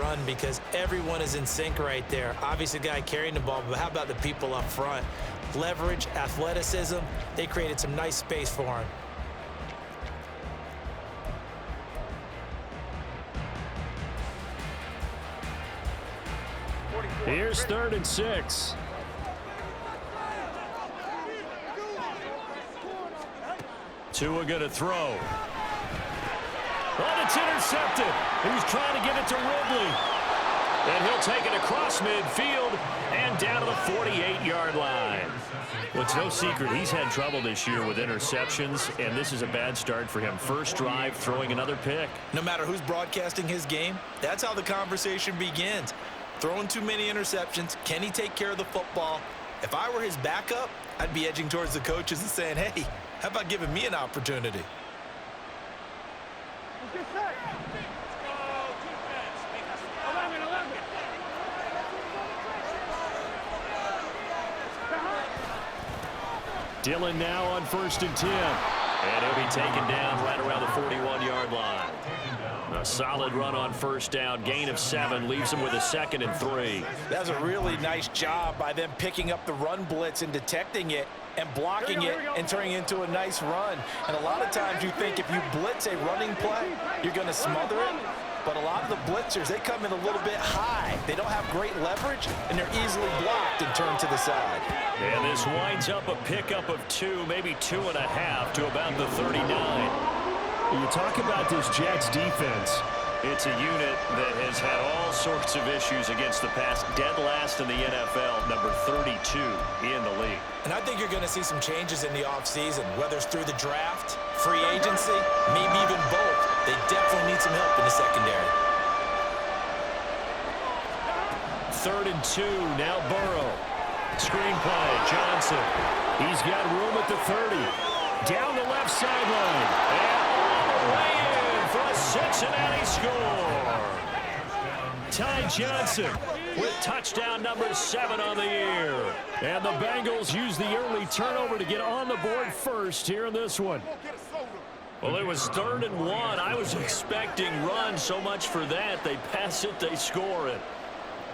run because everyone is in sync right there. Obviously, the guy carrying the ball, but how about the people up front? Leverage, athleticism, they created some nice space for him. Here's 3rd and 6. Tua going to throw. But it's intercepted. He's trying to get it to Ridley. And he'll take it across midfield and down to the 48-yard line. Well, it's no secret he's had trouble this year with interceptions, and this is a bad start for him. First drive, throwing another pick. No matter who's broadcasting his game, that's how the conversation begins. Throwing too many interceptions, can he take care of the football? If I were his backup, I'd be edging towards the coaches and saying, hey, how about giving me an opportunity? Dillon now on 1st and 10. And he'll be taken down right around the 41-yard line. A solid run on 1st down. Gain of 7 leaves him with a 2nd and 3. That's a really nice job by them picking up the run blitz and detecting it and blocking it and turning it into a nice run. And a lot of times you think if you blitz a running play, you're going to smother it. But a lot of the blitzers, they come in a little bit high. They don't have great leverage, and they're easily blocked and turned to the side. And this winds up a pickup of 2, maybe 2.5 to about the 39. You talk about this Jets defense. It's a unit that has had all sorts of issues against the pass. Dead last in the NFL, number 32 in the league. And I think you're going to see some changes in the offseason, whether it's through the draft, free agency, maybe even both. They definitely need some help in the secondary. 3rd and 2, now Burrow. Screen play, Johnson. He's got room at the 30. Down the left sideline. And all the way in for a Cincinnati score. Ty Johnson with touchdown number 7 on the year. And the Bengals use the early turnover to get on the board first here in this one. Well, it was 3rd and 1. I was expecting run, so much for that. They pass it, they score it.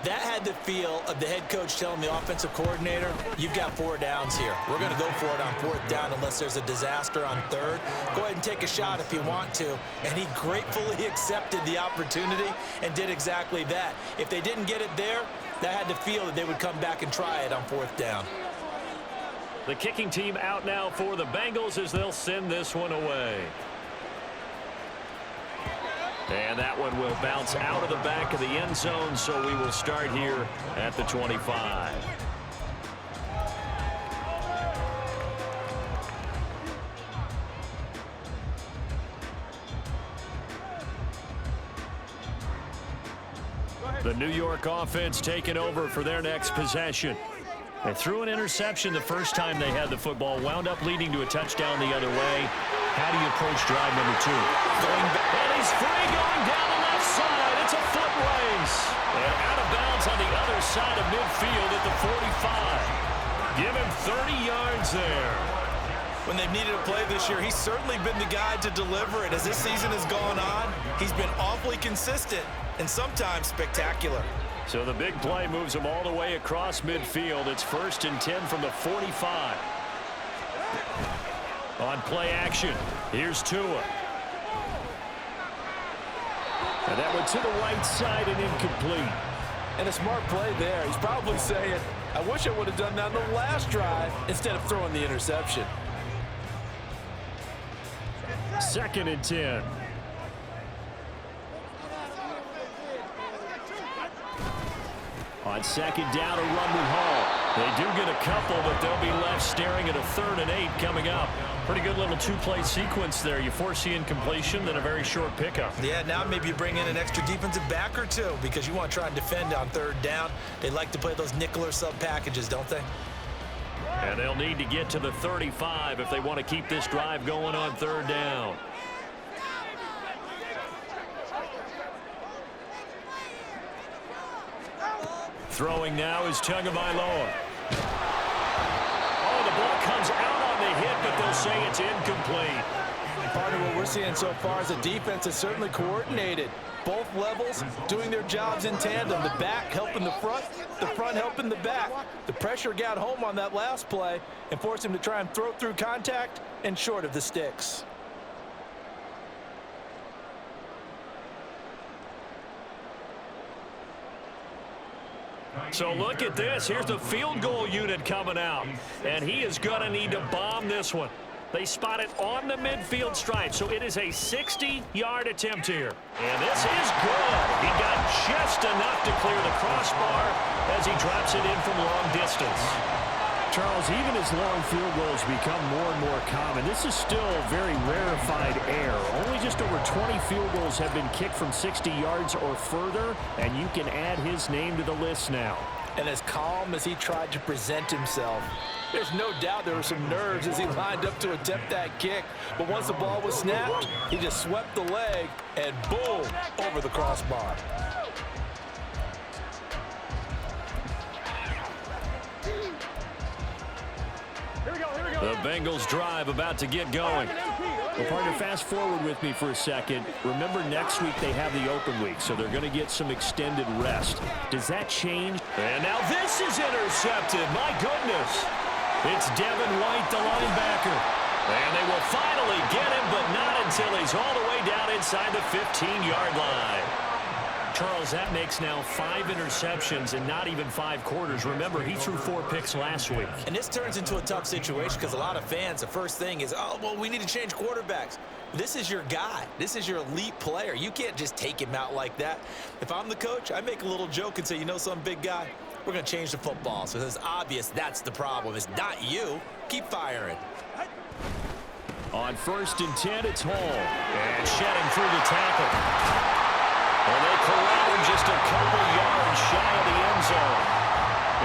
That had the feel of the head coach telling the offensive coordinator, you've got 4 downs here. We're going to go for it on 4th down unless there's a disaster on 3rd. Go ahead and take a shot if you want to. And he gratefully accepted the opportunity and did exactly that. If they didn't get it there, that had the feel that they would come back and try it on 4th down. The kicking team out now for the Bengals as they'll send this one away. And that one will bounce out of the back of the end zone, so we will start here at the 25. The New York offense taking over for their next possession. They threw an interception the first time they had the football, wound up leading to a touchdown the other way. How do you approach drive number 2? Going back, and he's free going down the left side. It's a foot race. And out of bounds on the other side of midfield at the 45. Give him 30 yards there. When they've needed a play this year, he's certainly been the guy to deliver it. As this season has gone on, he's been awfully consistent and sometimes spectacular. So the big play moves him all the way across midfield. It's 1st and 10 from the 45. On play action, here's Tua. And that went to the right side and incomplete. And a smart play there. He's probably saying, I wish I would have done that on the last drive instead of throwing the interception. 2nd and 10. On 2nd down, a run with Hall. They do get a couple, but they'll be left staring at a 3rd and 8 coming up. Pretty good little 2-play sequence there. You foresee incompletion, then a very short pickup. Yeah, now maybe you bring in an extra defensive back or 2 because you want to try and defend on 3rd down. They like to play those nickel or sub packages, don't they? And they'll need to get to the 35 if they want to keep this drive going on 3rd down. Throwing now is Tagovailoa. Oh, the ball comes out on the hit, but they'll say it's incomplete. Part of what we're seeing so far is the defense is certainly coordinated. Both levels doing their jobs in tandem. The back helping the front helping the back. The pressure got home on that last play and forced him to try and throw through contact and short of the sticks. So look at this. Here's the field goal unit coming out. And he is going to need to bomb this one. They spot it on the midfield stripe, so it is a 60-yard attempt here. And this is good. He got just enough to clear the crossbar as he drops it in from long distance. Charles, even as long field goals become more and more common, this is still very rarefied air. Only just over 20 field goals have been kicked from 60 yards or further, and you can add his name to the list now. And as calm as he tried to present himself, there's no doubt there were some nerves as he lined up to attempt that kick. But once the ball was snapped, he just swept the leg and boom, over the crossbar. The Bengals drive about to get going. Well, partner, fast forward with me for a second. Remember, next week they have the open week, so they're going to get some extended rest. Does that change? And now this is intercepted. My goodness. It's Devin White, the linebacker. And they will finally get him, but not until he's all the way down inside the 15-yard line. Charles, that makes now 5 interceptions in not even 5 quarters. Remember, he threw 4 picks last week. And this turns into a tough situation because a lot of fans, the first thing is, oh, well, we need to change quarterbacks. This is your guy. This is your elite player. You can't just take him out like that. If I'm the coach, I make a little joke and say, you know, some big guy, we're going to change the football. So it's obvious that's the problem. It's not you. Keep firing. On 1st and 10, it's Hall. And shedding through the tackle. And they corral him just a couple yards shy of the end zone.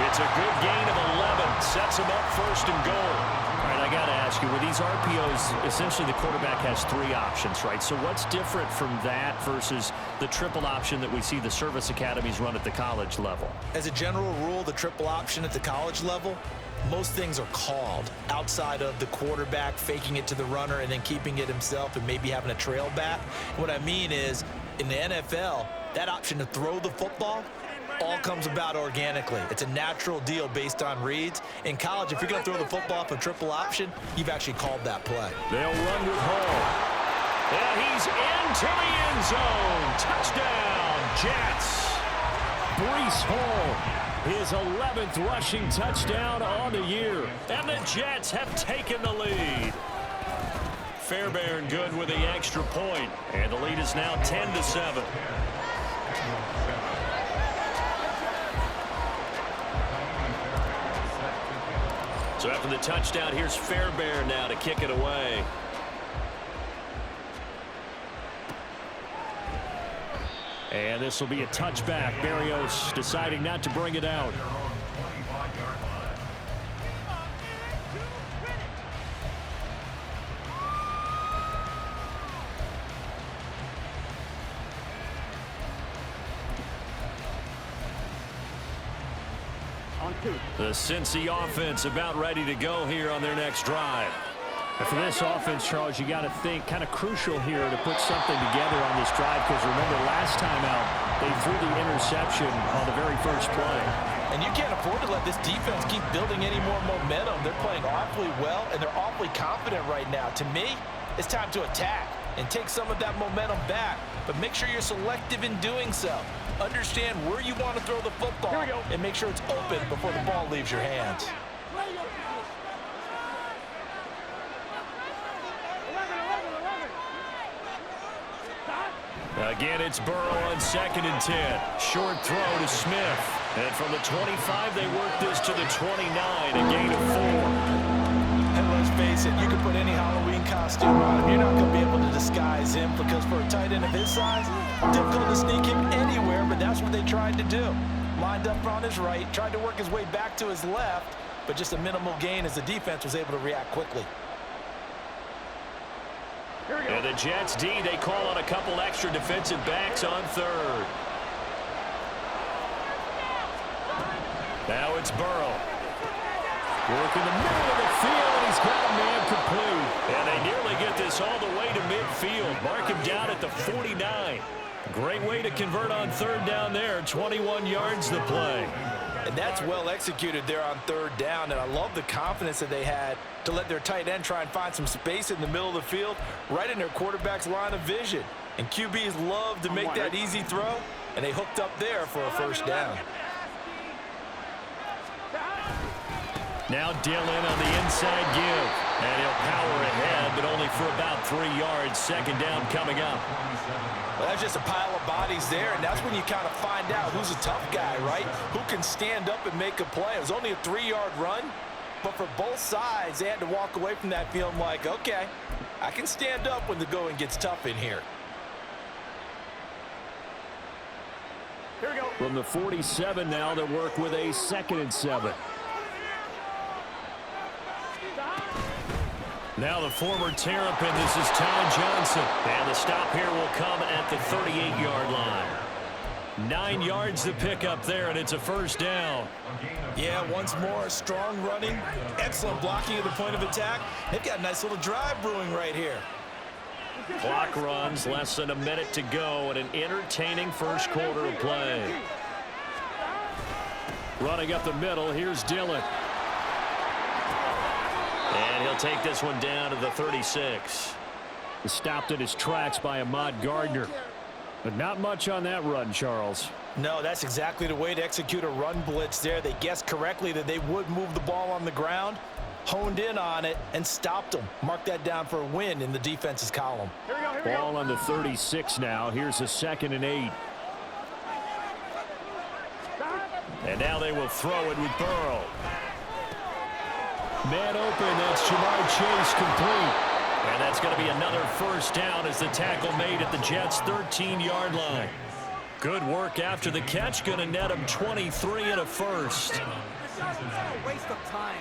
It's a good gain of 11. Sets him up 1st and goal. All right, I got to ask you, with these RPOs, essentially the quarterback has 3 options, right? So what's different from that versus the triple option that we see the service academies run at the college level? As a general rule, the triple option at the college level, most things are called outside of the quarterback faking it to the runner and then keeping it himself and maybe having a trail back. What I mean is, in the NFL, that option to throw the football all comes about organically. It's a natural deal based on reads. In college, if you're going to throw the football off a triple option, you've actually called that play. They'll run with Hall. And he's into the end zone. Touchdown, Jets. Breece Hall, his 11th rushing touchdown on the year. And the Jets have taken the lead. Fairbairn good with the extra point, and the lead is now 10-7. So after the touchdown, here's Fairbairn now to kick it away. And this will be a touchback. Berrios deciding not to bring it out. The Cincy offense about ready to go here on their next drive. And for this offense, Charles, you got to think kind of crucial here to put something together on this drive, because remember last time out they threw the interception on the very first play. And you can't afford to let this defense keep building any more momentum. They're playing awfully well, and they're awfully confident right now. To me, it's time to attack and take some of that momentum back, but make sure you're selective in doing so. Understand where you want to throw the football and make sure it's open before the ball leaves your hands. Again, it's Burrow on 2nd and 10. Short throw to Smith. And from the 25, they work this to the 29, a gain of 4. And let's face it, you can put any Halloween costume on him. You're not going to be able to disguise him, because for a tight end of his size, difficult to sneak him anywhere, but that's what they tried to do. Lined up on his right, tried to work his way back to his left, but just a minimal gain as the defense was able to react quickly. And the Jets D, they call on a couple extra defensive backs on 3rd. Now it's Burrow. Working the middle of the field, and he's got a man complete. And they nearly get this all the way to midfield. Mark him down at the 49. Great way to convert on third down there. 21 yards to play. And that's well executed there on third down, and I love the confidence that they had to let their tight end try and find some space in the middle of the field, right in their quarterback's line of vision. And QBs love to make that easy throw, and they hooked up there for a first down. Now Dillon on the inside give, and he'll power ahead, but only for about 3 yards. Second down coming up. Well, that's just a pile of bodies there, and that's when you kind of find out who's a tough guy, right? Who can stand up and make a play. It was only a 3-yard run, but for both sides, they had to walk away from that feeling like, okay, I can stand up when the going gets tough in here. Here we go. From the 47 now, they work with a 2nd and 7. Now the former Terrapin, this is Ty Johnson. And the stop here will come at the 38-yard line. 9 yards to pick up there, and it's a first down. Yeah, once more, strong running, excellent blocking at the point of attack. They've got a nice little drive brewing right here. Clock runs, less than a minute to go, and an entertaining first quarter of play. Running up the middle, here's Dillon. And he'll take this one down to the 36. Stopped in his tracks by Ahmad Gardner. But not much on that run, Charles. No, that's exactly the way to execute a run blitz there. They guessed correctly that they would move the ball on the ground, honed in on it, and stopped them. Mark that down for a win in the defense's column. Ball on the 36 now. Here's a 2nd and 8. And now they will throw it with Burrow. Man open, that's Jamar Chase complete. And that's going to be another first down as the tackle made at the Jets' 13-yard line. Good work after the catch, going to net him 23 and a first. Waste of time.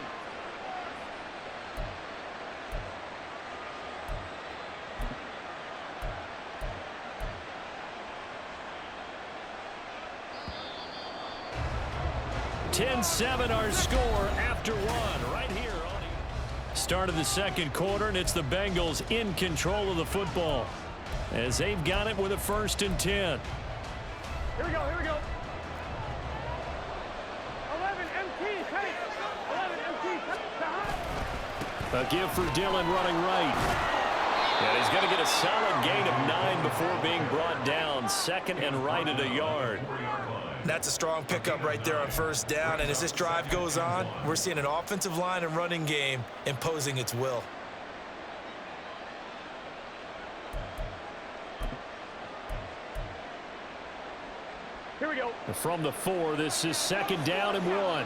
(10-7) our score after one right here. Start of the second quarter, and it's the Bengals in control of the football as they've got it with a 1st and 10. Here we go, here we go. 11 MT, 11 MT. A give for Dillon running right. And he's going to get a solid gain of 9 before being brought down. 2nd and right at a yard. That's a strong pickup right there on first down, and as this drive goes on, we're seeing an offensive line and running game imposing its will. Here we go. From the 4, this is 2nd down and 1.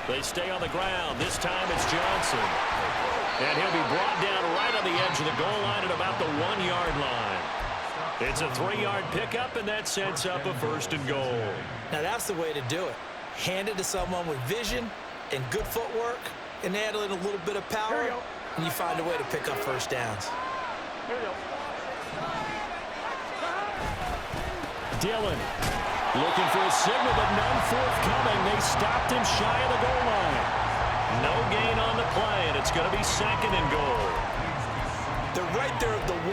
They stay on the ground. This time it's Johnson. And he'll be brought down right on the edge of the goal line at about the 1-yard line. It's a 3-yard pickup, and that sets up a 1st and goal. Now that's the way to do it. Hand it to someone with vision and good footwork, and add in a little bit of power, and you find a way to pick up first downs. Here we go. Dillon looking for a signal, but none forthcoming. They stopped him shy of the goal line. No gain on the play, and it's going to be 2nd and goal. They're right there at the 1.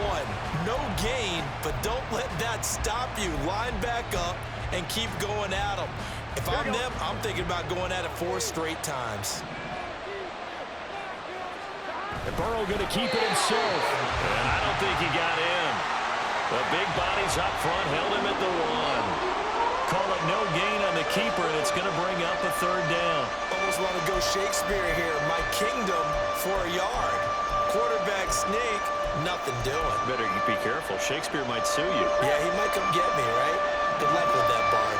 No gain, but don't let that stop you. Line back up and keep going at them. If I'm them, I'm thinking about going at it 4 straight times. And Burrow going to keep it himself. And I don't think he got in. The big bodies up front held him at the 1. Call it no gain on the keeper, and it's going to bring up a 3rd down. Almost want to go Shakespeare here. My kingdom for a yard. Quarterback sneak, nothing doing. Better be careful. Shakespeare might sue you. Yeah, he might come get me, right? Good luck with that, Bard.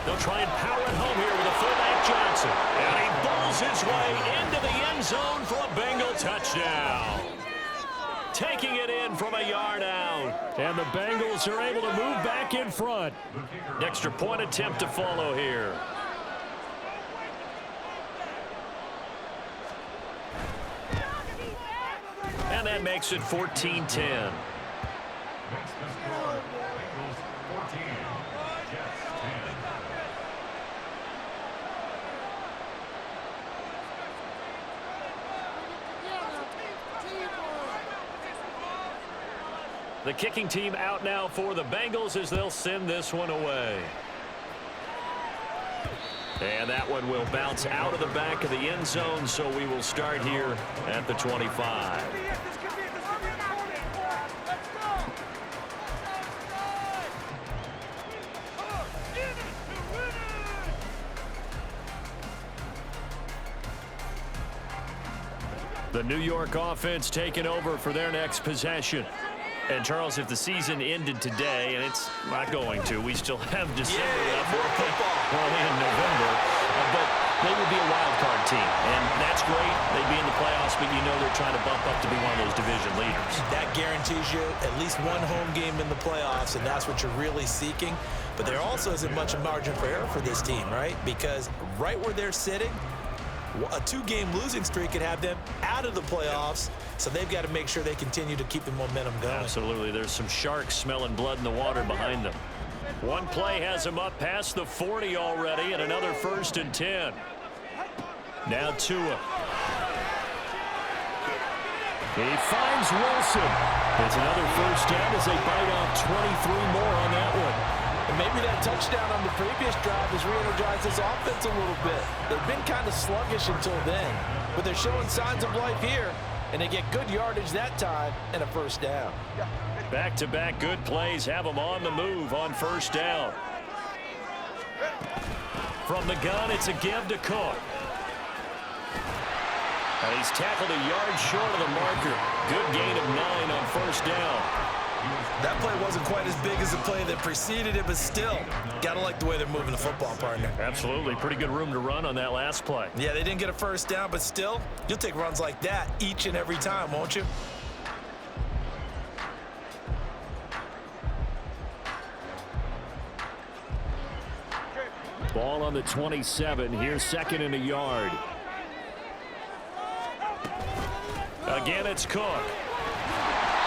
They'll try and power it home here with a fullback Johnson. And he bowls his way into the end zone for a Bengal touchdown. Taking it in from a yard out. And the Bengals are able to move back in front. An extra point attempt to follow here. And that makes it 14-10. The kicking team out now for the Bengals as they'll send this one away. And that one will bounce out of the back of the end zone, so we will start here at the 25. The New York offense taking over for their next possession. And, Charles, if the season ended today, and it's not going to, we still have December left, early in November, but they would be a wild card team, and that's great. They'd be in the playoffs, but you know they're trying to bump up to be one of those division leaders. That guarantees you at least one home game in the playoffs, and that's what you're really seeking. But there also isn't much of margin for error for this team, right? Because right where they're sitting, a 2-game losing streak could have them out of the playoffs, so they've got to make sure they continue to keep the momentum going. Absolutely. There's some sharks smelling blood in the water behind them. One play has them up past the 40 already, and another 1st and 10. Now Tua. He finds Wilson. It's another 1st down as they bite off 23 more on that one. And maybe that touchdown on the previous drive has re-energized this offense a little bit. They've been kind of sluggish until then, but they're showing signs of life here, and they get good yardage that time and a 1st down. Back-to-back good plays have them on the move on 1st down. From the gun, it's a give to Cook. And he's tackled a yard short of the marker. Good gain of 9 on 1st down. That play wasn't quite as big as the play that preceded it, but still, gotta like the way they're moving the football, partner. Absolutely. Pretty good room to run on that last play. Yeah, they didn't get a 1st down, but still, you'll take runs like that each and every time, won't you? Ball on the 27. Here's 2nd and a yard. Again, it's Cook.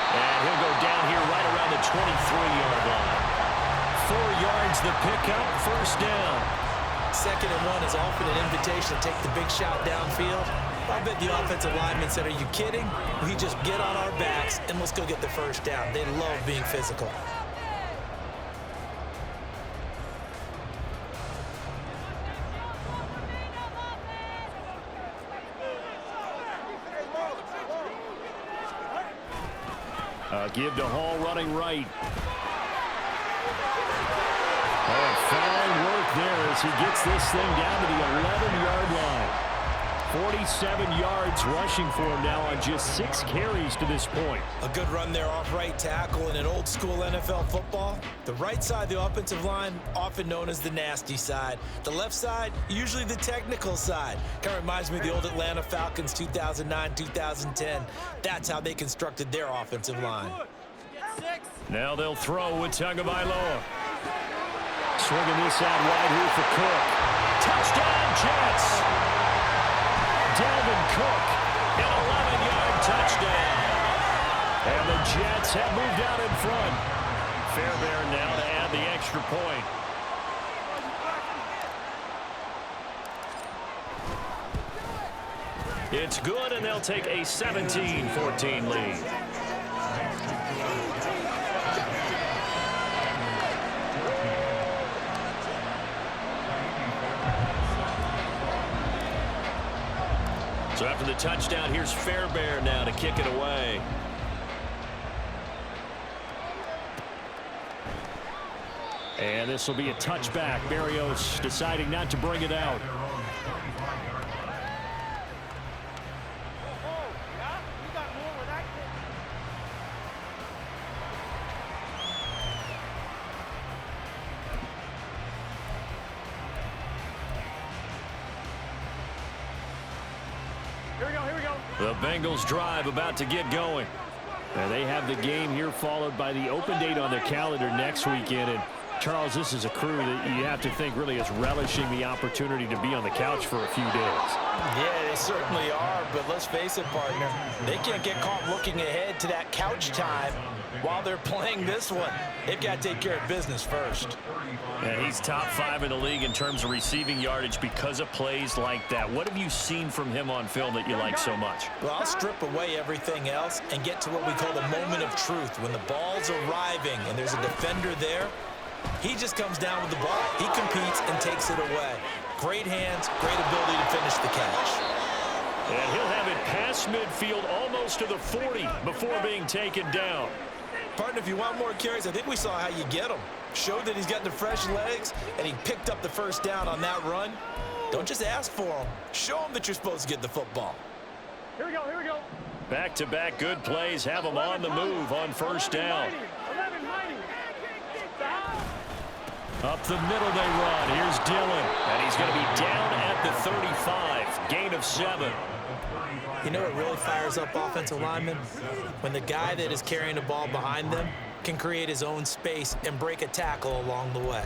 And he'll go down here right around the 23-yard line. 4 yards the pickup, 1st down. 2nd and 1 is often an invitation to take the big shot downfield. I bet the offensive lineman said, are you kidding? We just get on our backs and let's go get the 1st down. They love being physical. Give to Hall running right. Oh, fine work there as he gets this thing down to the 11-yard line. 47 yards rushing for him now on just 6 carries to this point. A good run there off right tackle in an old-school NFL football. The right side of the offensive line, often known as the nasty side. The left side, usually the technical side. Kind of reminds me of the old Atlanta Falcons 2009, 2010. That's how they constructed their offensive line. Now they'll throw with Tagovailoa. Swinging this out wide here for Cook. Touchdown, Jets! Dalvin Cook, an 11-yard touchdown. And the Jets have moved out in front. Fairbairn now to add the extra point. It's good, and they'll take a 17-14 lead. So after the touchdown, here's Fairbairn now to kick it away. And this will be a touchback. Berrios deciding not to bring it out. The Bengals drive about to get going. And they have the game here followed by the open date on their calendar next weekend. And Charles, this is a crew that you have to think really is relishing the opportunity to be on the couch for a few days. Yeah, they certainly are, but let's face it, partner. They can't get caught looking ahead to that couch time while they're playing this one. They've got to take care of business first. And he's top 5 in the league in terms of receiving yardage because of plays like that. What have you seen from him on film that you like so much? Well, I'll strip away everything else and get to what we call the moment of truth. When the ball's arriving and there's a defender there, he just comes down with the ball. He competes and takes it away. Great hands, great ability to finish the catch. And he'll have it past midfield almost to the 40 before being taken down. Partner, if you want more carries, I think we saw how you get him. Showed that he's got the fresh legs, and he picked up the first down on that run. Don't just ask for him. Show him that you're supposed to get the football. Here we go. Back-to-back good plays have him on the move on first down. Up the middle they run. Here's Dillon. And he's going to be down at the 35. Gain of 7. You know what really fires up offensive linemen? When the guy that is carrying the ball behind them can create his own space and break a tackle along the way.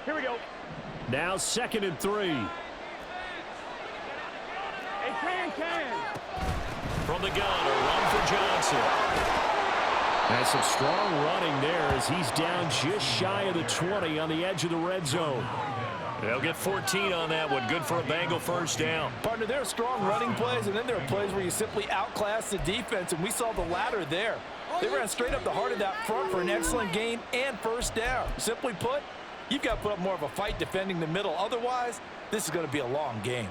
Here we go. Now 2nd and 3. Hey, can. From the gun, a run for Johnson. And some strong running there as he's down just shy of the 20 on the edge of the red zone. They'll get 14 on that one. Good for a Bengal first down. Partner, there are strong running plays, and then there are plays where you simply outclass the defense, and we saw the latter there. They ran straight up the heart of that front for an excellent gain and first down. Simply put, you've got to put up more of a fight defending the middle. Otherwise, this is going to be a long game.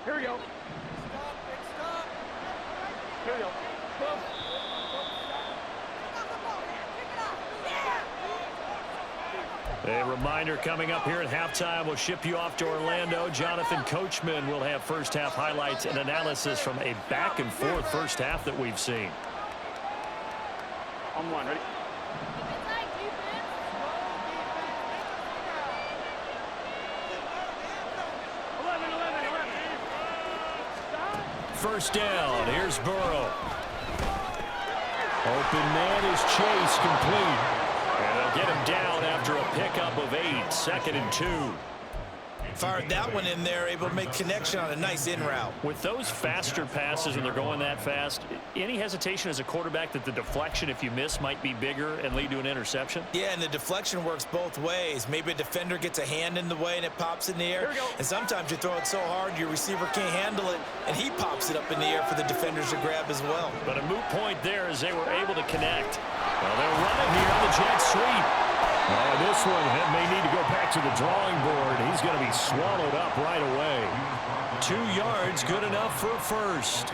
Here we go. Here we go. A reminder coming up here at halftime. We'll ship you off to Orlando. Jonathan Coachman will have first half highlights and analysis from a back and forth first half that we've seen. On one, ready? First down. Here's Burrow. Open man is Chase, complete. And they'll get him down after a pickup of 8. 2nd and 2. Fired that one in there, able to make connection on a nice in route. With those faster passes and they're going that fast, any hesitation as a quarterback that the deflection, if you miss, might be bigger and lead to an interception? Yeah, and the deflection works both ways. Maybe a defender gets a hand in the way and it pops in the air. And sometimes you throw it so hard your receiver can't handle it, and he pops it up in the air for the defenders to grab as well. But a moot point there as they were able to connect. Well, they're running here on the jet sweep. This one may need to go back to the drawing board. He's going to be swallowed up right away. 2 yards, good enough for a first.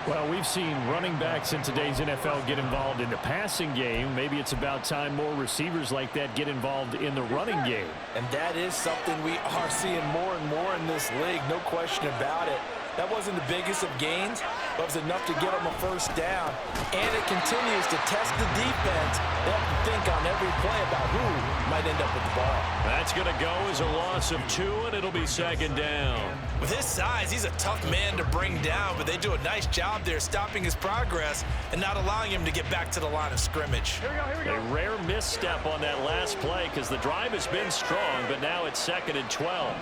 Well, we've seen running backs in today's NFL get involved in the passing game. Maybe it's about time more receivers like that get involved in the running game. And that is something we are seeing more and more in this league, no question about it. That wasn't the biggest of gains, but it was enough to get them a first down. And it continues to test the defense. They have to think on every play about who might end up with the ball. That's going to go as a loss of 2, and it'll be 2nd down. With his size, he's a tough man to bring down, but they do a nice job there stopping his progress and not allowing him to get back to the line of scrimmage. Here we go. A rare misstep on that last play because the drive has been strong, but now it's 2nd and 12.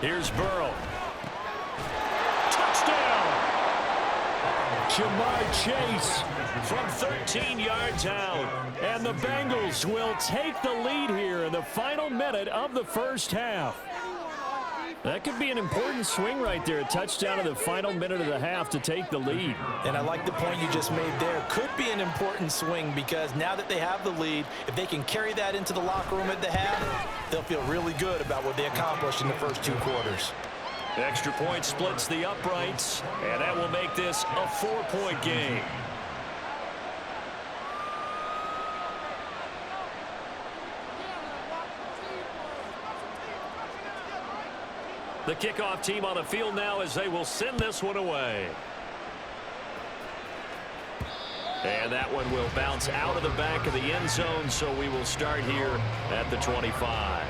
Here's Burrow. Touchdown! Jamar Chase from 13 yards out. And the Bengals will take the lead here in the final minute of the first half. That could be an important swing right there. A touchdown in the final minute of the half to take the lead. And I like the point you just made there. Could be an important swing because now that they have the lead, if they can carry that into the locker room at the half, they'll feel really good about what they accomplished in the first 2 quarters. Extra point splits the uprights, and that will make this a 4-point game. The kickoff team on the field now as they will send this one away. And that one will bounce out of the back of the end zone, so we will start here at the 25.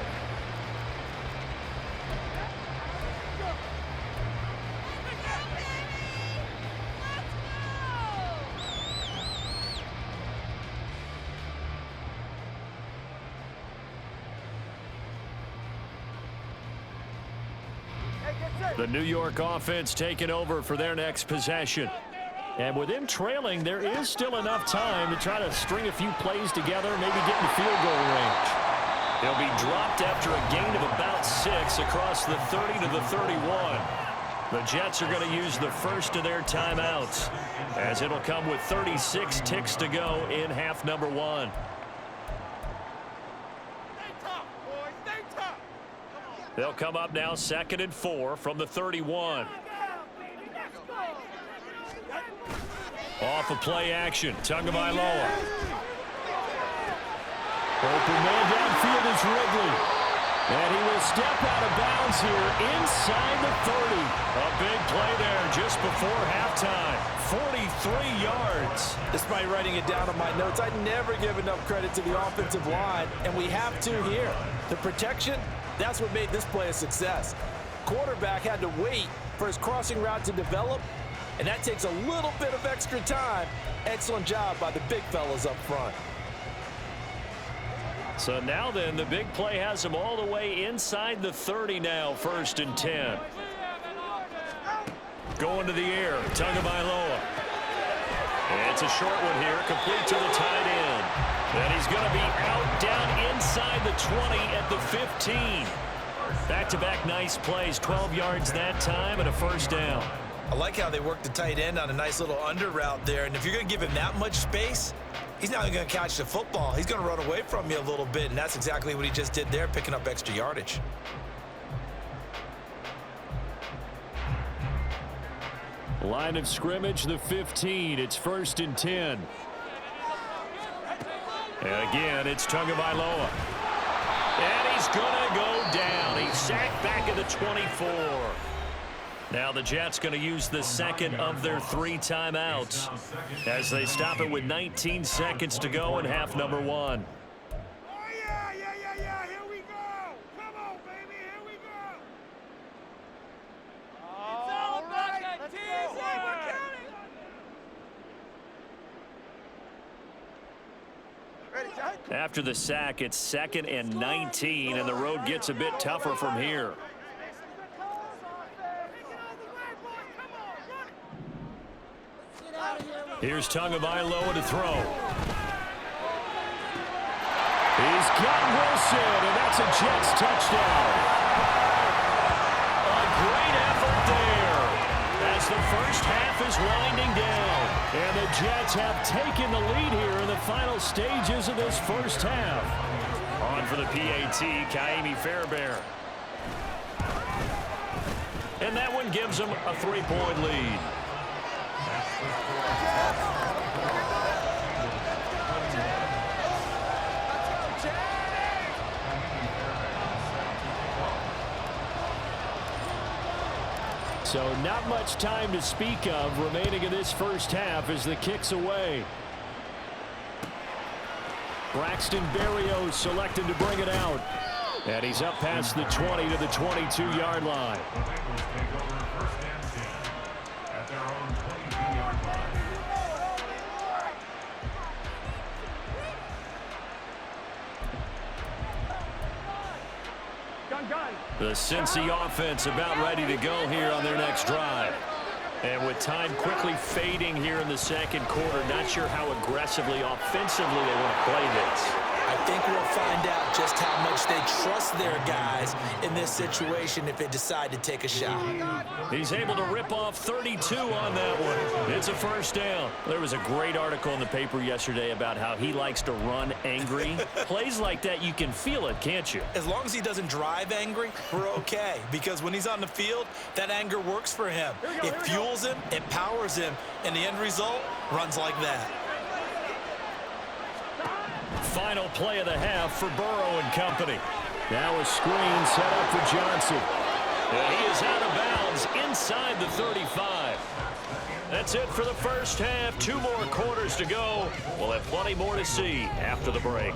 The New York offense taking over for their next possession. And with them trailing, there is still enough time to try to string a few plays together, maybe get in field goal range. They'll be dropped after a gain of about 6 across the 30 to the 31. The Jets are going to use the first of their timeouts, as it'll come with 36 ticks to go in half number 1. They'll come up now 2nd and 4 from the 31. Off of play action, Tagovailoa. Open man downfield is Ridley. And he will step out of bounds here inside the 30. A big play there just before halftime. 43 yards. Despite writing it down on my notes, I never give enough credit to the offensive line, and we have to here. The protection, that's what made this play a success. Quarterback had to wait for his crossing route to develop, and that takes a little bit of extra time. Excellent job by the big fellas up front. So now then, the big play has him all the way inside the 30 now, 1st and 10. Going to the air, Tagovailoa. It's a short one here, complete to the tight end. And he's going to be out down inside the 20 at the 15. Back-to-back nice plays, 12 yards that time and a 1st down. I like how they work the tight end on a nice little under route there. And if you're going to give him that much space, he's not going to catch the football. He's going to run away from you a little bit, and that's exactly what he just did there, picking up extra yardage. Line of scrimmage, the 15. It's 1st and 10. And again, it's Tagovailoa. And he's going to go down. He's sacked back at the 24. Now the Jets going to use the 2nd of their 3 timeouts as they stop it with 19 seconds to go in half number 1. Oh, yeah, here we go. Come on, baby, here we go. It's all about that team. We're counting. Ready, John? After the sack, it's 2nd and 19, and the road gets a bit tougher from here. Here's Tagovailoa to throw. He's got Wilson, and that's a Jets touchdown. A great effort there as the first half is winding down. And the Jets have taken the lead here in the final stages of this first half. On for the PAT, Kaimi Fairbairn. And that one gives them a 3-point lead. So not much time to speak of remaining in this first half as the kick's away. Braxton Berrios selected to bring it out. And he's up past the 20 to the 22-yard line. The Cincy offense about ready to go here on their next drive. And with time quickly fading here in the 2nd quarter, not sure how aggressively, offensively they want to play this. I think we'll find out just how much they trust their guys in this situation if they decide to take a shot. He's able to rip off 32 on that one. It's a 1st down. There was a great article in the paper yesterday about how he likes to run angry. Plays like that, you can feel it, can't you? As long as he doesn't drive angry, we're okay. Because when he's on the field, that anger works for him. It fuels him, it powers him, and the end result runs like that. Final play of the half for Burrow and company. Now a screen set up for Johnson. And he is out of bounds inside the 35. That's it for the first half. 2 more quarters to go. We'll have plenty more to see after the break.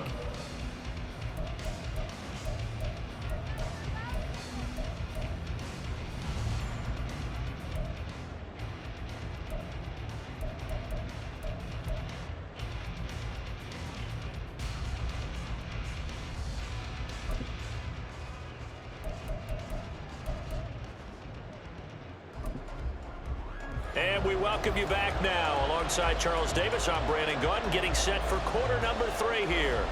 And we welcome you back now. Alongside Charles Davis, I'm Brandon Gunn, getting set for quarter number 3 here.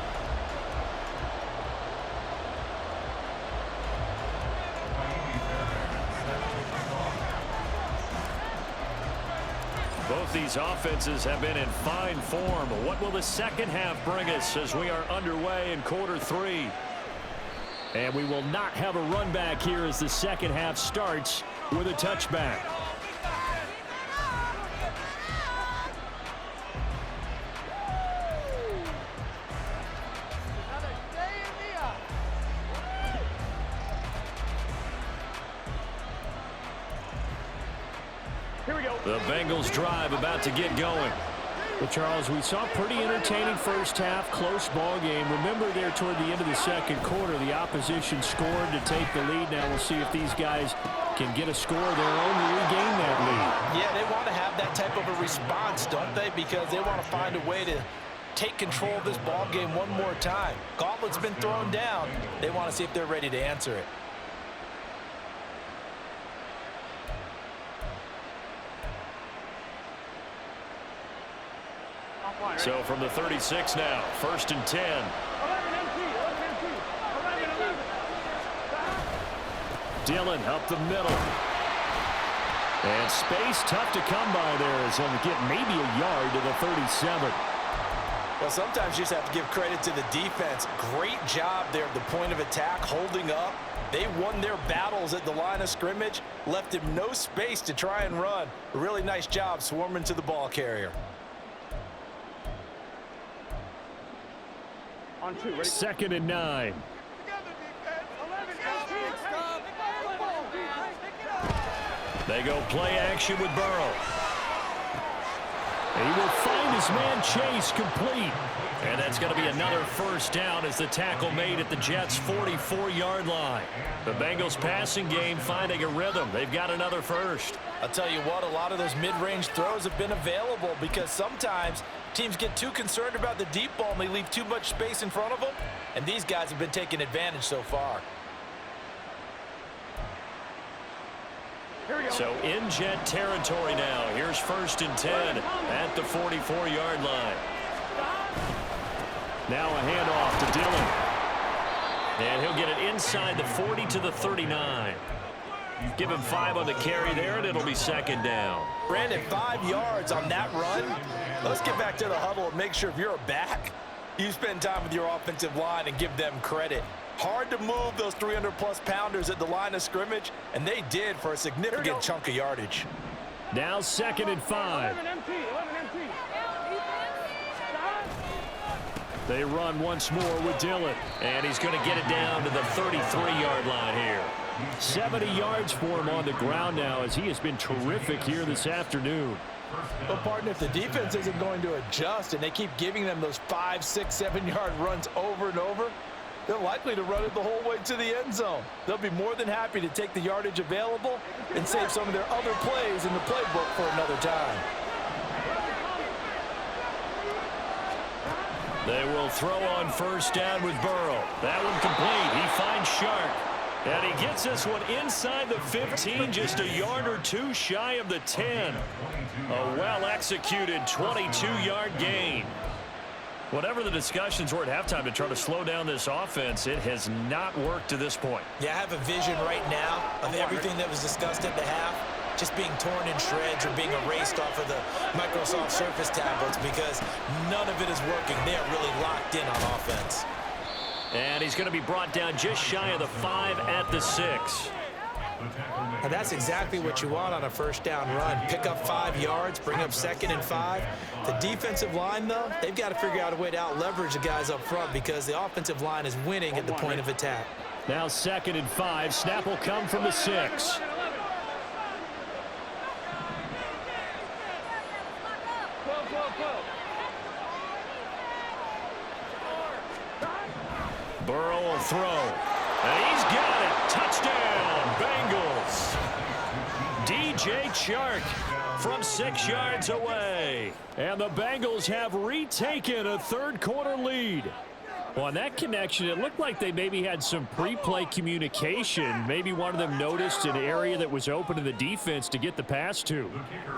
Both these offenses have been in fine form. What will the second half bring us as we are underway in quarter 3? And we will not have a run back here as the second half starts with a touchback. The Bengals drive about to get going. Well, Charles, we saw pretty entertaining first half, close ball game. Remember there toward the end of the second quarter, the opposition scored to take the lead. Now we'll see if these guys can get a score of their own to regain that lead. Yeah, they want to have that type of a response, don't they? Because they want to find a way to take control of this ball game one more time. Gauntlet's been thrown down. They want to see if they're ready to answer it. So from the 36 now, 1st and 10. Dillon up the middle. And space tough to come by there as he'll get maybe a yard to the 37. Well, sometimes you just have to give credit to the defense. Great job there at the point of attack, holding up. They won their battles at the line of scrimmage, left him no space to try and run. A really nice job swarming to the ball carrier. On 2, ready? 2nd and 9. They go play action with Burrow. He will find his man Chase complete. And that's going to be another first down as the tackle made at the Jets' 44-yard line. The Bengals passing game finding a rhythm. They've got another first. I'll tell you what, a lot of those mid-range throws have been available because sometimes teams get too concerned about the deep ball and they leave too much space in front of them. And these guys have been taking advantage so far. So in Jet territory now. Here's 1st and 10 at the 44-yard line. Now a handoff to Dillon. And he'll get it inside the 40 to the 39. Give him 5 on the carry there, and it'll be 2nd down. Brandon, 5 yards on that run. Let's get back to the huddle and make sure if you're a back, you spend time with your offensive line and give them credit. Hard to move those 300-plus pounders at the line of scrimmage, and they did for a significant chunk of yardage. Now 2nd and 5. They run once more with Dillon. And he's going to get it down to the 33-yard line here. 70 yards for him on the ground now as he has been terrific here this afternoon. But, partner, if the defense isn't going to adjust and they keep giving them those 5, 6, 7-yard runs over and over, they're likely to run it the whole way to the end zone. They'll be more than happy to take the yardage available and save some of their other plays in the playbook for another time. They will throw on 1st down with Burrow. That one complete. He finds Shark. And he gets this one inside the 15, just a yard or 2 shy of the 10. A well-executed 22-yard gain. Whatever the discussions were at halftime to try to slow down this offense, it has not worked to this point. Yeah, I have a vision right now of everything that was discussed at the half just being torn in shreds or being erased off of the Microsoft Surface tablets because none of it is working. They are really locked in on offense. And he's going to be brought down just shy of the 5 at the 6. And that's exactly what you want on a 1st down run. Pick up 5 yards, bring up 2nd and 5. The defensive line, though, they've got to figure out a way to out-leverage the guys up front because the offensive line is winning at the point of attack. Now 2nd and 5. Snap will come from the 6. Burrow will throw. And he's got it. Touchdown, Bengals. DJ Chark from 6 yards away. And the Bengals have retaken a third-quarter lead. Well, on that connection, it looked like they maybe had some pre-play communication. Maybe one of them noticed an area that was open to the defense to get the pass to.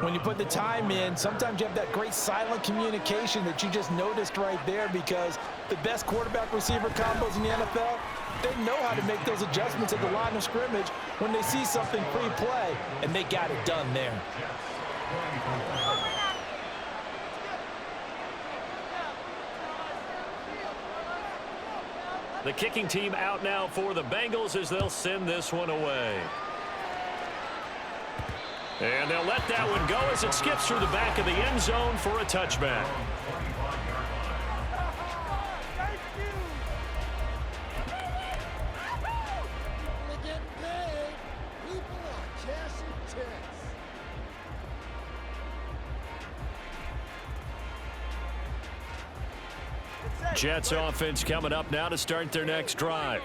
When you put the time in, sometimes you have that great silent communication that you just noticed right there, because the best quarterback-receiver combos in the NFL, they know how to make those adjustments at the line of scrimmage when they see something pre-play, and they got it done there. The kicking team out now for the Bengals as they'll send this one away. And they'll let that one go as it skips through the back of the end zone for a touchback. Jets offense coming up now to start their next drive.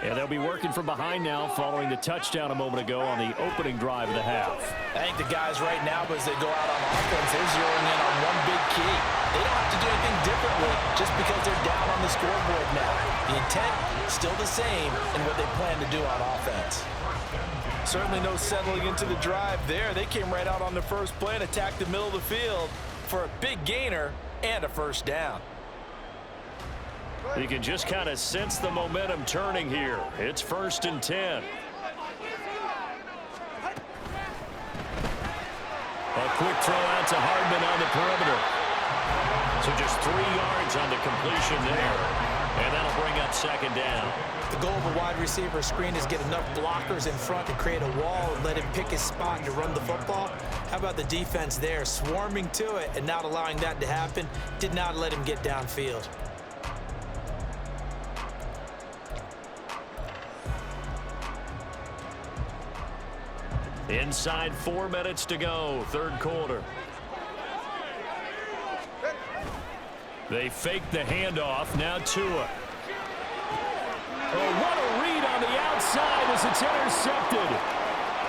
And they'll be working from behind now following the touchdown a moment ago on the opening drive of the half. I think the guys right now, as they go out on offense, they're zeroing in on one big key. They don't have to do anything differently just because they're down on the scoreboard now. The intent, still the same in what they plan to do on offense. Certainly no settling into the drive there. They came right out on the first play and attacked the middle of the field for a big gainer and a first down. You can just kind of sense the momentum turning here. It's 1st and 10. A quick throw out to Hardman on the perimeter. So just 3 yards on the completion there. And that'll bring up 2nd down. The goal of a wide receiver screen is get enough blockers in front to create a wall and let him pick his spot to run the football. How about the defense there, swarming to it and not allowing that to happen? Did not let him get downfield. Inside 4 minutes to go, 3rd quarter. They fake the handoff, now Tua. Oh, what a read on the outside as it's intercepted.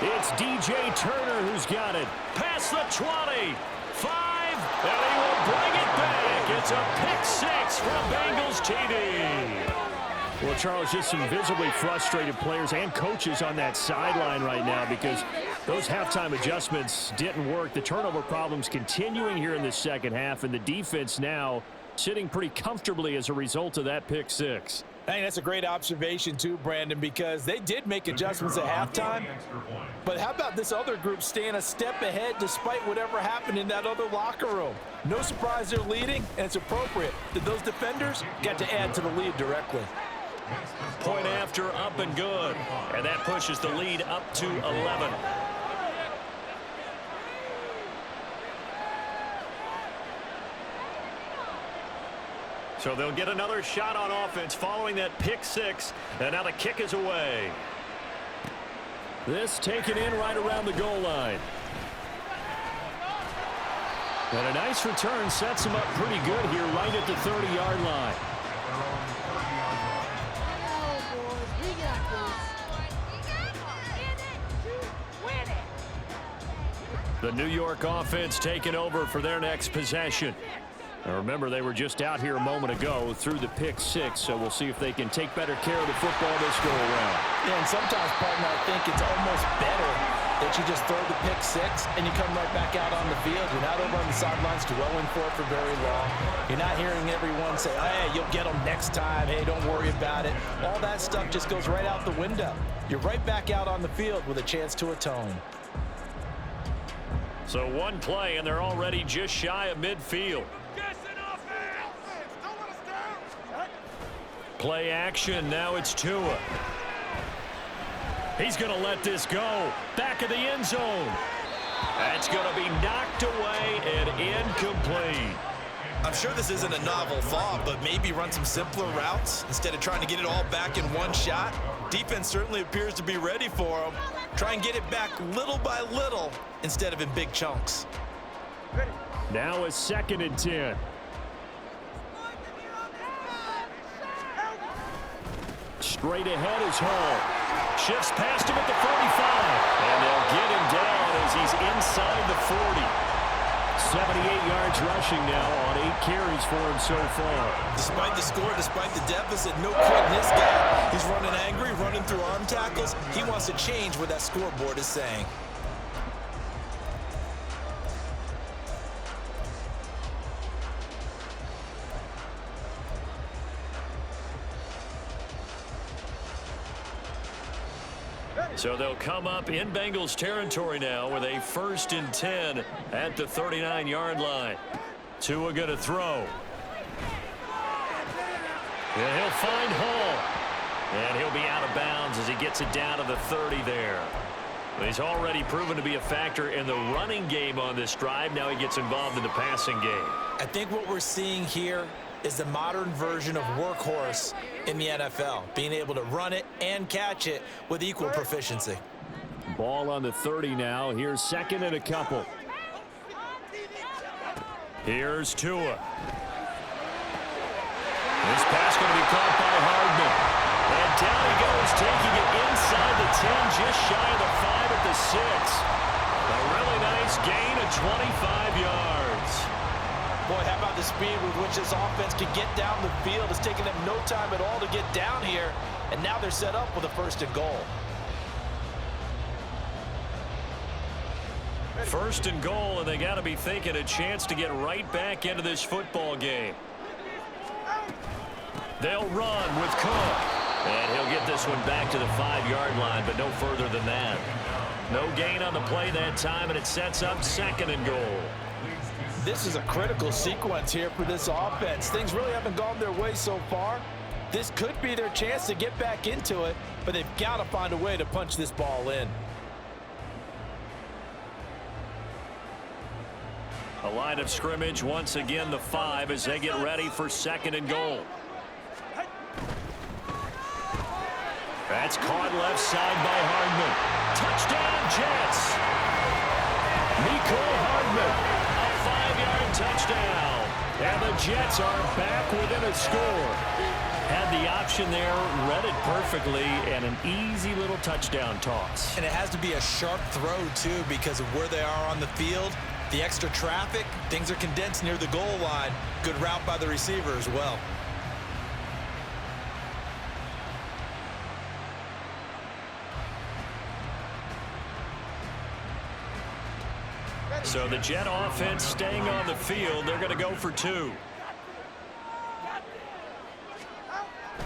It's DJ Turner who's got it. Past the 20, 5, and he will bring it back. It's a pick 6 from Bengals TD. Well, Charles, just some visibly frustrated players and coaches on that sideline right now because those halftime adjustments didn't work. The turnover problems continuing here in the second half, and the defense now sitting pretty comfortably as a result of that pick 6. I think that's a great observation too, Brandon, because they did make adjustments at halftime. But how about this other group staying a step ahead despite whatever happened in that other locker room? No surprise they're leading, and it's appropriate that those defenders got to add to the lead directly. Point after, up and good. And that pushes the lead up to 11. So they'll get another shot on offense following that pick 6. And now the kick is away. This taken in right around the goal line. And a nice return sets him up pretty good here right at the 30-yard line. The New York offense taking over for their next possession. Now remember, they were just out here a moment ago through the pick 6, so we'll see if they can take better care of the football this go around. Yeah, and sometimes, partner, I think it's almost better that you just throw the pick 6 and you come right back out on the field. You're not over on the sidelines dwelling for it for very long. You're not hearing everyone say, hey, you'll get them next time. Hey, don't worry about it. All that stuff just goes right out the window. You're right back out on the field with a chance to atone. So one play, and they're already just shy of midfield. Play action, now it's Tua. He's going to let this go. Back of the end zone. That's going to be knocked away and incomplete. I'm sure this isn't a novel thought, but maybe run some simpler routes instead of trying to get it all back in one shot. Defense certainly appears to be ready for him. Try and get it back little by little instead of in big chunks. Now it's 2nd and 10. Straight ahead is Hall. Shifts past him at the 45. And they'll get him down as he's inside the 40. 78 yards rushing now on 8 carries for him so far. Despite the score, despite the deficit, no quitting this guy. He's running angry, running through arm tackles. He wants to change what that scoreboard is saying. So they'll come up in Bengals territory now with a 1st and 10 at the 39-yard line. Tua going to throw. And he'll find Hall. And he'll be out of bounds as he gets it down to the 30 there. He's already proven to be a factor in the running game on this drive. Now he gets involved in the passing game. I think what we're seeing here is the modern version of workhorse in the NFL, being able to run it and catch it with equal proficiency. Ball on the 30 now. Here's 2nd and a couple. Here's Tua. This pass going to be caught by Hardman. And down he goes, taking it inside the 10, just shy of the 5 at the 6. A really nice gain of 25 yards. Boy, how about the speed with which this offense can get down the field? It's taking them no time at all to get down here, and now they're set up with a 1st and goal. 1st and goal, and they got to be thinking a chance to get right back into this football game. They'll run with Cook, and he'll get this one back to the 5-yard line, but no further than that. No gain on the play that time, and it sets up 2nd and goal. This is a critical sequence here for this offense. Things really haven't gone their way so far. This could be their chance to get back into it, but they've got to find a way to punch this ball in. A line of scrimmage, once again the 5 as they get ready for 2nd and goal. That's caught left side by Hardman. Touchdown, Jets! Mecole Hardman. 5-yard touchdown. And the Jets are back within a score. Had the option there, read it perfectly, and an easy little touchdown toss. And it has to be a sharp throw, too, because of where they are on the field. The extra traffic, things are condensed near the goal line. Good route by the receiver as well. So the Jet offense staying on the field. They're going to go for 2.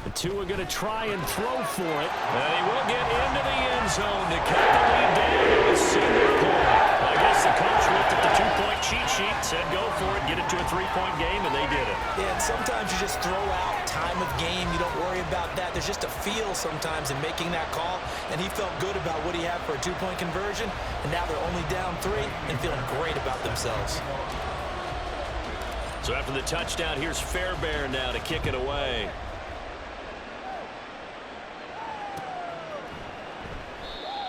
The 2 are going to try and throw for it. And he will get into the end zone to cut the lead down to a single point. I guess the coach looked at the 2-point cheat sheet, said go for it, get it to a 3-point game, and they did it. Yeah, and sometimes you just throw out time of game. You don't worry about that. There's just a feel sometimes in making that call, and he felt good about what he had for a 2-point conversion, and now they're only down 3 and feeling great about themselves. So after the touchdown, here's Fairbairn now to kick it away.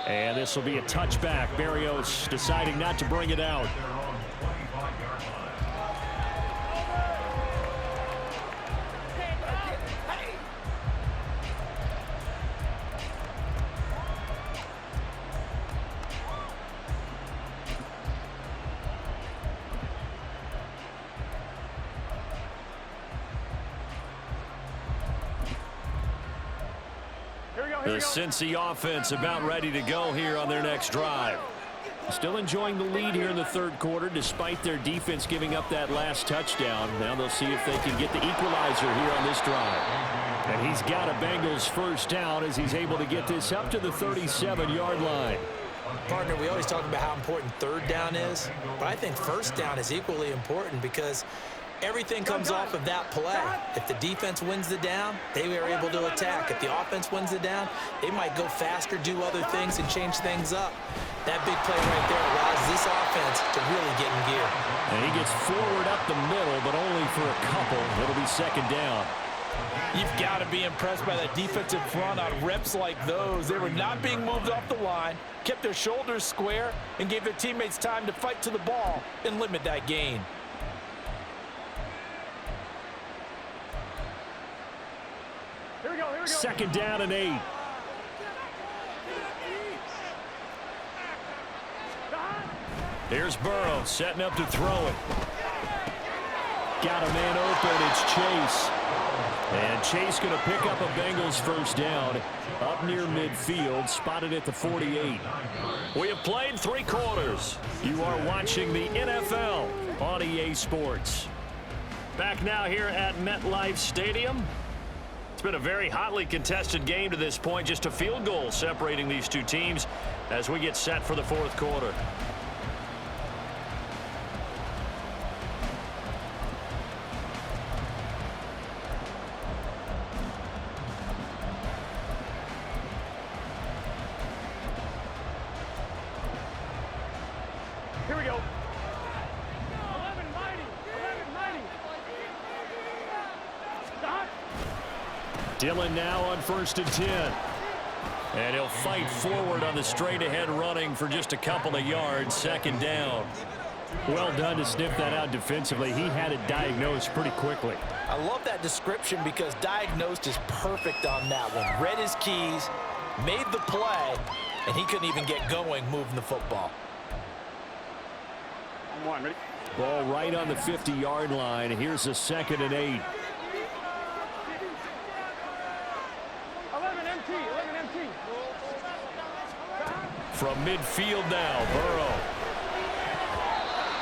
And this will be a touchback. Berrios deciding not to bring it out. The Cincy offense about ready to go here on their next drive. Still enjoying the lead here in the 3rd quarter despite their defense giving up that last touchdown. Now they'll see if they can get the equalizer here on this drive. And he's got a Bengals 1st down as he's able to get this up to the 37-yard line. Partner, we always talk about how important 3rd down is, but I think 1st down is equally important because everything comes off of that play. If the defense wins the down, they are able to attack. If the offense wins the down, they might go faster, do other things, and change things up. That big play right there allows this offense to really get in gear. And he gets forward up the middle, but only for a couple. It'll be 2nd down. You've got to be impressed by that defensive front on reps like those. They were not being moved off the line, kept their shoulders square, and gave their teammates time to fight to the ball and limit that gain. Second down and 8. Here's Burrow setting up to throw it. Got a man open. It's Chase. And Chase going to pick up a Bengals first down up near midfield, spotted at the 48. We have played 3 quarters. You are watching the NFL on EA Sports. Back now here at MetLife Stadium. It's been a very hotly contested game to this point. Just a field goal separating these two teams as we get set for the 4th quarter. Here we go. 11 mighty. 11 mighty. Stop. Dillon now on 1st and 10. And he'll fight forward on the straight-ahead running for just a couple of yards. 2nd down. Well done to sniff that out defensively. He had it diagnosed pretty quickly. I love that description because diagnosed is perfect on that one. Read his keys, made the play, and he couldn't even get going moving the football. One, ready? Ball right on the 50-yard line. Here's a 2nd and 8. 11 MT. 11 MT. From midfield now, Burrow.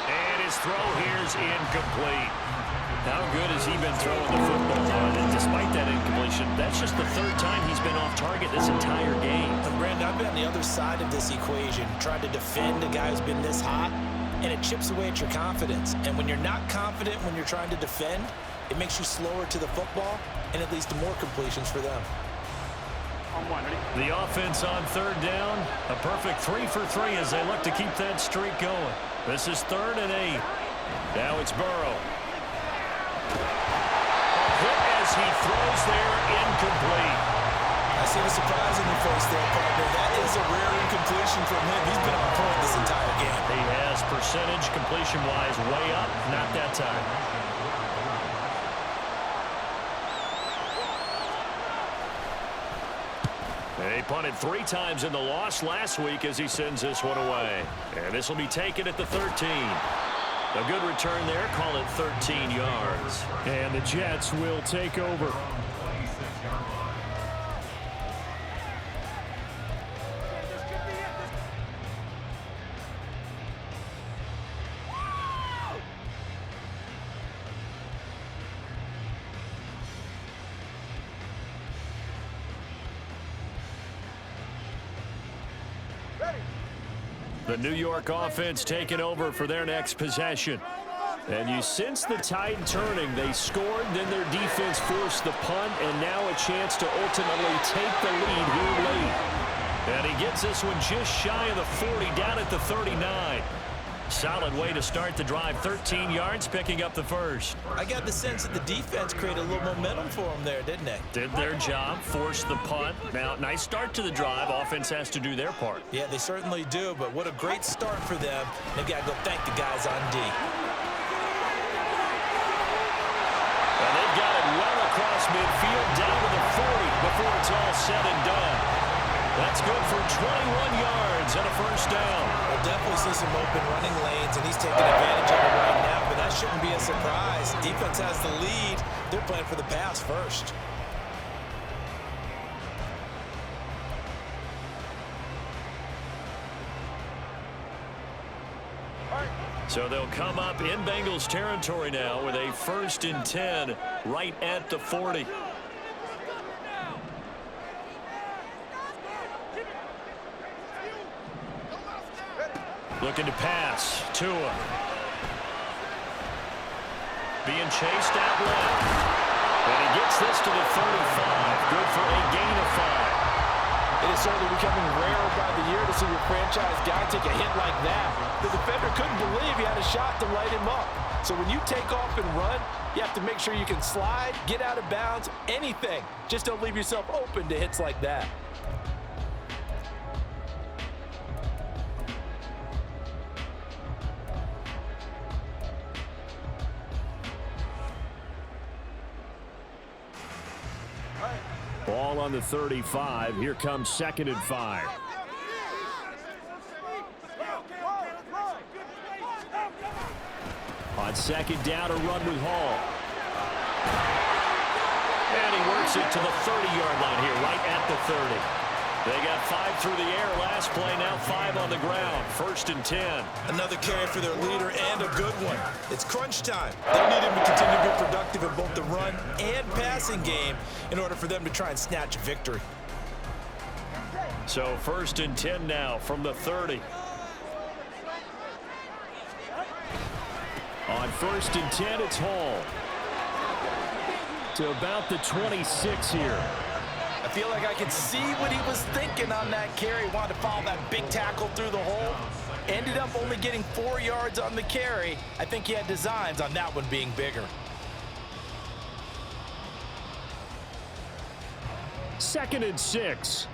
And his throw here's incomplete. How good has he been throwing the football? And despite that incompletion, that's just the 3rd time he's been off target this entire game. Brandon, I've been on the other side of this equation, trying to defend a guy who's been this hot, and it chips away at your confidence. And when you're not confident when you're trying to defend, it makes you slower to the football, and it leads to more completions for them. On one, ready? The offense on 3rd down, a perfect 3 for 3 as they look to keep that streak going. This is 3rd and 8. Now it's Burrow. A hit as he throws there, incomplete. I see the surprise in your face there, partner. That is a rare incompletion from him. He's been on point this entire game. He has percentage completion-wise way up, not that time. And he punted 3 times in the loss last week as he sends this one away. And this will be taken at the 13. A good return there, call it 13 yards. And the Jets will take over. The New York offense taking over for their next possession. And you sense the tide turning. They scored, then their defense forced the punt, and now a chance to ultimately take the lead here late. And he gets this one just shy of the 40, down at the 39. Solid way to start the drive. 13 yards, picking up the first. I got the sense that the defense created a little momentum for them there, didn't they? Did their job, forced the punt. Now, nice start to the drive. Offense has to do their part. Yeah, they certainly do, but what a great start for them. They've got to go thank the guys on D. And they've got it well across midfield, down to the 40 before it's all said and done. That's good for 21 yards and a first down. We'll definitely see some open running lanes, and he's taking advantage of it right now, but that shouldn't be a surprise. Defense has the lead. They're playing for the pass first. So they'll come up in Bengals territory now with a 1st and 10 right at the 40. Looking to pass. Tua. Being chased out left. And he gets this to the 35. Good for a gain of 5. It is certainly becoming rarer by the year to see your franchise guy take a hit like that. The defender couldn't believe he had a shot to light him up. So when you take off and run, you have to make sure you can slide, get out of bounds, anything. Just don't leave yourself open to hits like that. Ball on the 35. Here comes 2nd and 5. On 2nd down, a run with Hall. And he works it to the 30-yard line here, right at the 30. They got 5 through the air last play, now 5 on the ground. 1st and 10. Another carry for their leader and a good one. It's crunch time. They need him to continue to be productive in both the run and passing game in order for them to try and snatch a victory. So 1st and 10 now from the 30. On 1st and 10, it's Hall. To about the 26 here. I feel like I could see what he was thinking on that carry. Wanted to follow that big tackle through the hole. Ended up only getting 4 yards on the carry. I think he had designs on that one being bigger. 2nd and 6.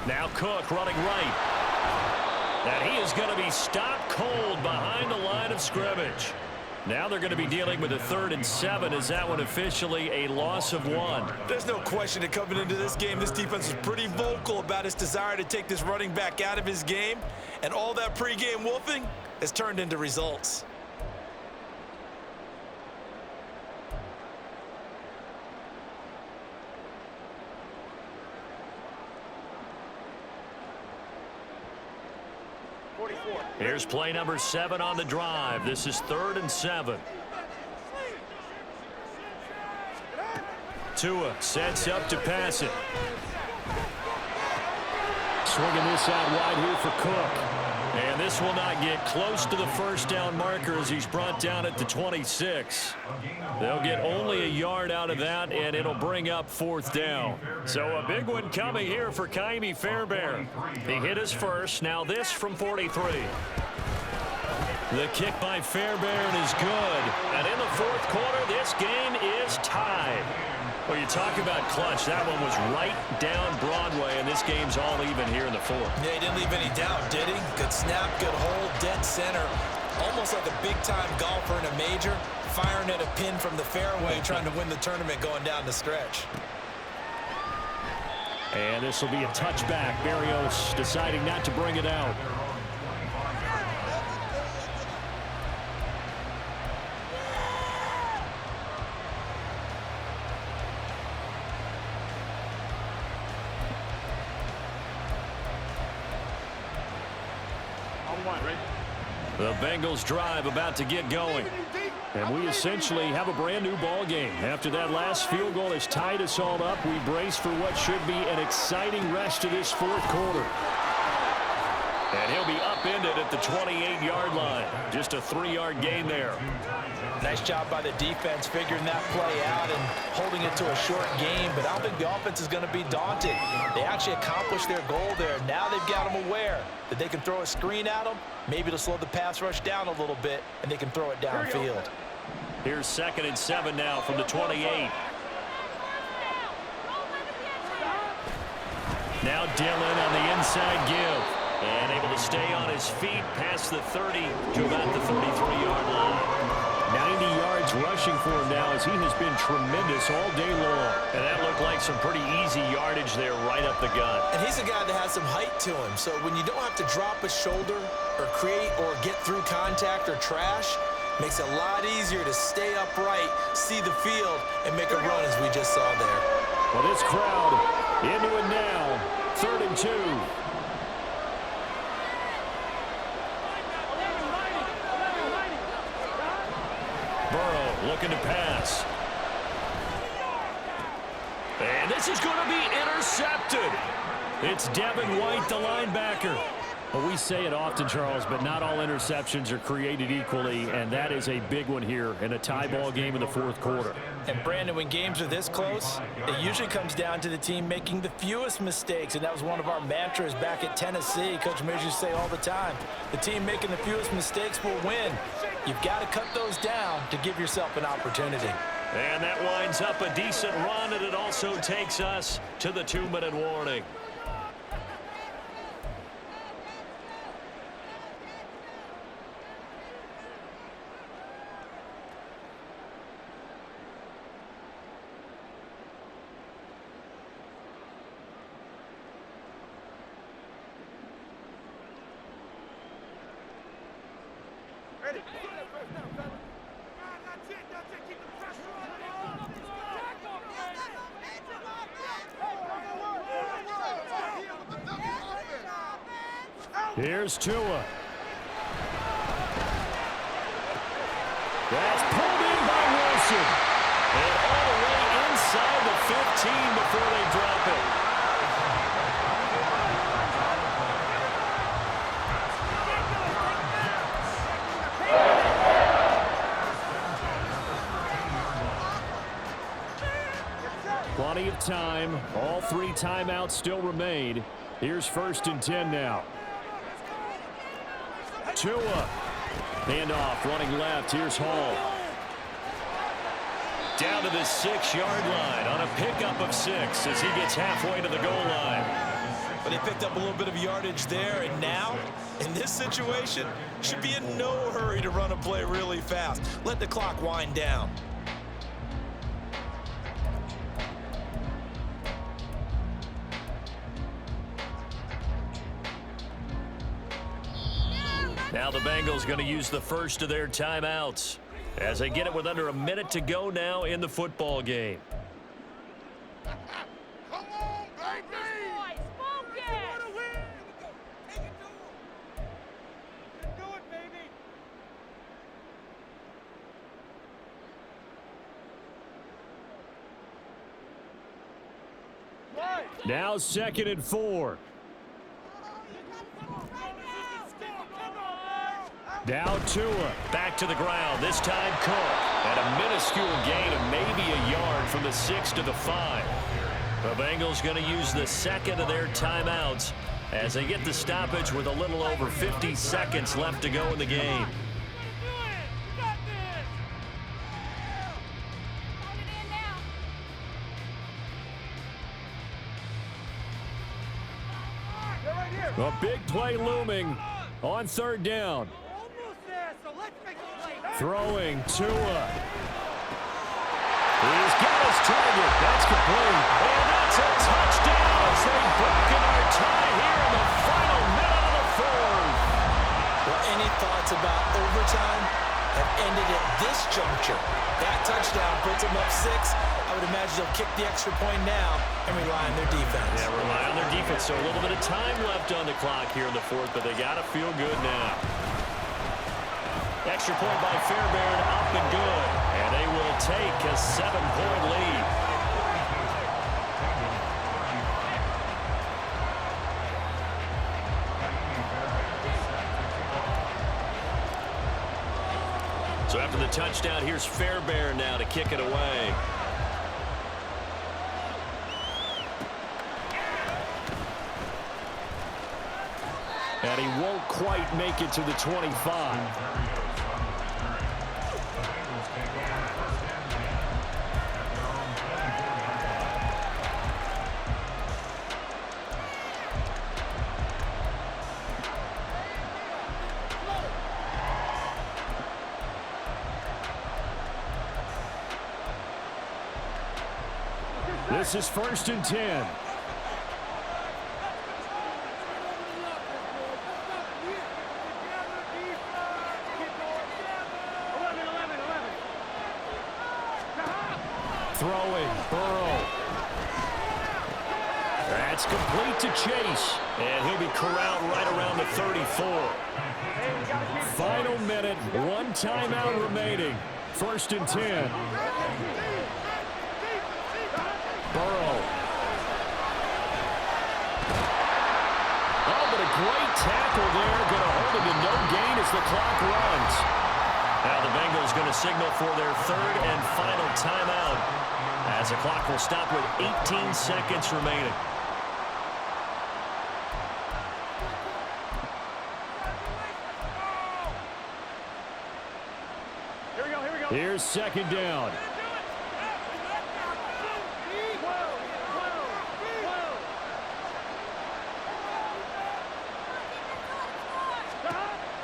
Now Cook running right. And he is going to be stopped cold behind the line of scrimmage. Now they're going to be dealing with a 3rd and 7. Is that one officially a loss of 1? There's no question that coming into this game, this defense is pretty vocal about its desire to take this running back out of his game. And all that pregame wolfing has turned into results. Here's play number 7 on the drive. This is 3rd and 7. Tua sets up to pass it. Swinging this out wide here for Cook. And this will not get close to the 1st down marker as he's brought down at the 26. They'll get only a yard out of that, and it'll bring up 4th down. So a big one coming here for Ka'imi Fairbairn. He hit his first. Now this from 43. The kick by Fairbairn is good. And in the 4th quarter, this game is tied. Well, you talk about clutch. That one was right down Broadway, and this game's all even here in the 4th. Yeah, he didn't leave any doubt, did he? Good snap, good hold, dead center. Almost like a big-time golfer in a major, firing at a pin from the fairway, trying to win the tournament going down the stretch. And this will be a touchback. Barrios deciding not to bring it out. The Bengals drive about to get going. And we essentially have a brand new ball game. After that last field goal has tied us all up, we brace for what should be an exciting rest of this 4th quarter. And he'll be upended at the 28-yard line. Just a 3-yard gain there. Nice job by the defense figuring that play out and holding it to a short game, but I don't think the offense is going to be daunted. They actually accomplished their goal there. Now they've got them aware that they can throw a screen at them, maybe to slow the pass rush down a little bit, and they can throw it downfield. Here's 2nd and 7 now from the 28. Now Dillon on the inside give. And able to stay on his feet past the 30 to about the 33-yard line. 90 yards rushing for him now as he has been tremendous all day long. And that looked like some pretty easy yardage there right up the gut. And he's a guy that has some height to him. So when you don't have to drop a shoulder or create or get through contact or trash, makes it a lot easier to stay upright, see the field, and make a run as we just saw there. Well, this crowd into it now. 3rd and 2. Burrow looking to pass. And this is going to be intercepted. It's Devin White, the linebacker. Well, we say it often, Charles, but not all interceptions are created equally, and that is a big one here in a tie ball game in the 4th quarter. And, Brandon, when games are this close, it usually comes down to the team making the fewest mistakes, and that was one of our mantras back at Tennessee. Coach Mears used to say all the time, the team making the fewest mistakes will win. You've got to cut those down to give yourself an opportunity. And that winds up a decent run, and it also takes us to the 2-minute warning. Ready? That's it. Keep the pressure on. Here's Tua. That's pulled in by Wilson. And all the way inside the 15 before they drop it. Plenty of time. All 3 timeouts still remain. Here's 1st and 10 now. Tua. Handoff running left. Here's Hall. Down to the 6-yard line on a pickup of 6 as he gets halfway to the goal line. But he picked up a little bit of yardage there, and now, in this situation, should be in no hurry to run a play really fast. Let the clock wind down. Now the Bengals going to use the first of their timeouts as they get it with under a minute to go now in the football game. Come on, baby! Do it, baby! Now 2nd and 4. Now Tua back to the ground. This time Cook at a minuscule gain of maybe a yard from the 6 to the 5. The Bengals going to use the 2nd of their timeouts as they get the stoppage with a little over 50 seconds left to go in the game. A big play looming on 3rd down. Throwing Tua. He's got his target. That's complete. And that's a touchdown as they've broken our tie here in the final minute of the 4th. Well, any thoughts about overtime have ended at this juncture. That touchdown puts them up 6. I would imagine they'll kick the extra point now and rely on their defense. Yeah, rely on their defense. So a little bit of time left on the clock here in the 4th, but they got to feel good now. Extra point by Fairbairn, up and good. And they will take a 7-point lead. So after the touchdown, here's Fairbairn now to kick it away. And he won't quite make it to the 25. This is 1st and 10. Throwing, Burrow. That's complete to Chase. And he'll be corralled right around the 34. Final minute, 1 timeout remaining. 1st and 10. Burrow. Oh, but a great tackle there. Going to hold him to no gain as the clock runs. Now the Bengals going to signal for their 3rd and final timeout as the clock will stop with 18 seconds remaining. Here's 2nd down.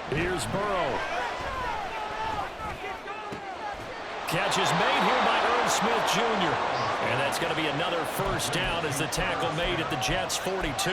Here's Burrow. Catch is made here by Irv Smith Jr. And that's going to be another 1st down as the tackle made at the Jets' 42.